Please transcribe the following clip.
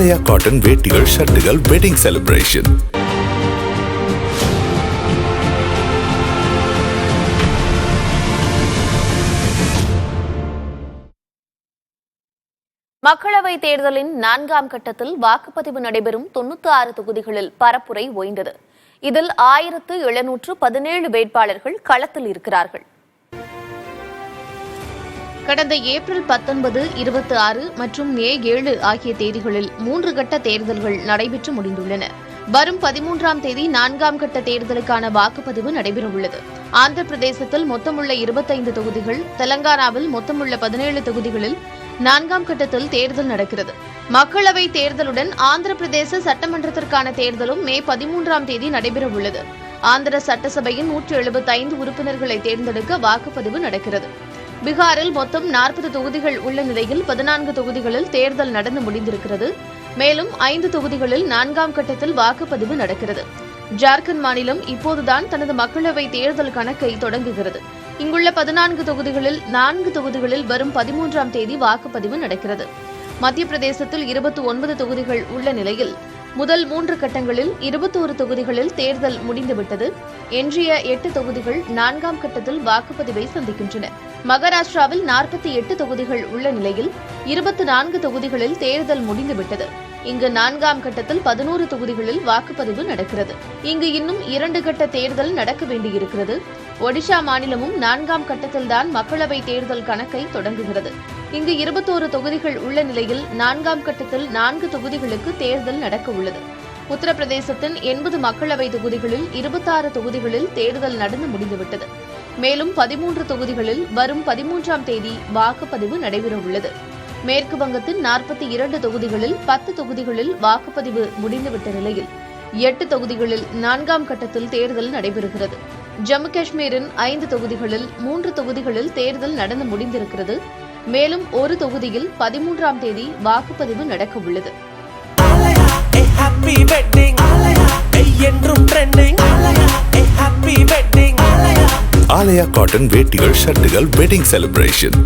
ஆலயா cotton வேட்டிகள் ஷர்ட்டுகள் wedding celebration. மக்களவைத் தேர்தலின் 4ஆம் கட்டத்தில் வாக்குப்பதிவு நடைபெறும் 96 தொகுதிகளில் பரப்புரை ஓய்ந்தது. இதில் 1717 வேட்பாளர்கள் களத்தில் இருக்கிறார்கள். கடந்த ஏப்ரல் 19, 26 மற்றும் மே 7 ஆகிய தேதிகளில் 3 கட்ட தேர்தல்கள் நடைபெற்று முடிந்துள்ளன. வரும் 13ஆம் தேதி 4ஆம் கட்ட தேர்தலுக்கான வாக்குப்பதிவு நடைபெறவுள்ளது. ஆந்திர பிரதேசத்தில் மொத்தமுள்ள 25 தொகுதிகள், தெலங்கானாவில் மொத்தமுள்ள 17 தொகுதிகளில் 4ஆம் கட்டத்தில் தேர்தல் நடக்கிறது. மக்களவை தேர்தலுடன் ஆந்திர பிரதேச சட்டமன்றத்திற்கான தேர்தலும் மே 13ஆம் தேதி நடைபெறவுள்ளது. ஆந்திர சட்டசபையின் 175 உறுப்பினர்களை தேர்ந்தெடுக்க வாக்குப்பதிவு நடக்கிறது. பீகாரில் மொத்தம் 40 தொகுதிகள் உள்ள நிலையில் 14 தொகுதிகளில் தேர்தல் நடந்து முடிந்திருக்கிறது. மேலும் 5 தொகுதிகளில் 4ஆம் கட்டத்தில் வாக்குப்பதிவு நடக்கிறது. ஜார்க்கண்ட் மாநிலம் இப்போதுதான் தனது மக்களவை தேர்தல் கணக்கை தொடங்குகிறது. இங்குள்ள 14 தொகுதிகளில் 4 தொகுதிகளில் வரும் 13ஆம் தேதி வாக்குப்பதிவு நடக்கிறது. மத்திய பிரதேசத்தில் 29 தொகுதிகள் உள்ள நிலையில் முதல் 3 கட்டங்களில் 21 தொகுதிகளில் தேர்தல் முடிந்துவிட்டது. எஞ்சிய 8 தொகுதிகள் 4ஆம் கட்டத்தில் வாக்குப்பதிவை சந்திக்கின்றன. மகாராஷ்டிராவில் 48 தொகுதிகள் உள்ள நிலையில் 24 தொகுதிகளில் தேர்தல் முடிந்துவிட்டது. இங்கு 4ஆம் கட்டத்தில் 11 தொகுதிகளில் வாக்குப்பதிவு நடக்கிறது. இங்கு இன்னும் 2 கட்ட தேர்தல் நடக்க வேண்டியிருக்கிறது. ஒடிஷா மாநிலமும் 4ஆம் கட்டத்தில்தான் மக்களவை தேர்தல் கணக்கை தொடங்குகிறது. இங்கு 21 தொகுதிகள் உள்ள நிலையில் 4ஆம் கட்டத்தில் 4 தொகுதிகளுக்கு தேர்தல் நடக்க உள்ளது. உத்தரப்பிரதேசத்தின் 80 மக்களவை தொகுதிகளில் 26 தொகுதிகளில் தேர்தல் நடந்து முடிந்துவிட்டது. மேலும் 13 தொகுதிகளில் வரும் 13ஆம் தேதி வாக்குப்பதிவு நடைபெறவுள்ளது. மேற்கு வங்கத்தின் 42 தொகுதிகளில் 10 தொகுதிகளில் வாக்குப்பதிவு முடிந்துவிட்ட நிலையில் 8 தொகுதிகளில் 4ஆம் கட்டத்தில் தேர்தல் நடைபெறுகிறது. ஜம்மு காஷ்மீரின் 5 தொகுதிகளில் 3 தொகுதிகளில் தேர்தல் நடந்து முடிந்திருக்கிறது. மேலும் ஒரு தொகுதியில் 13ஆம் தேதி வாக்குப்பதிவு நடக்க உள்ளது. ஆலயா காட்டன் வேட்டிகள் ஷர்ட்டுகள் வெட்டிங் செலிப்ரேஷன்.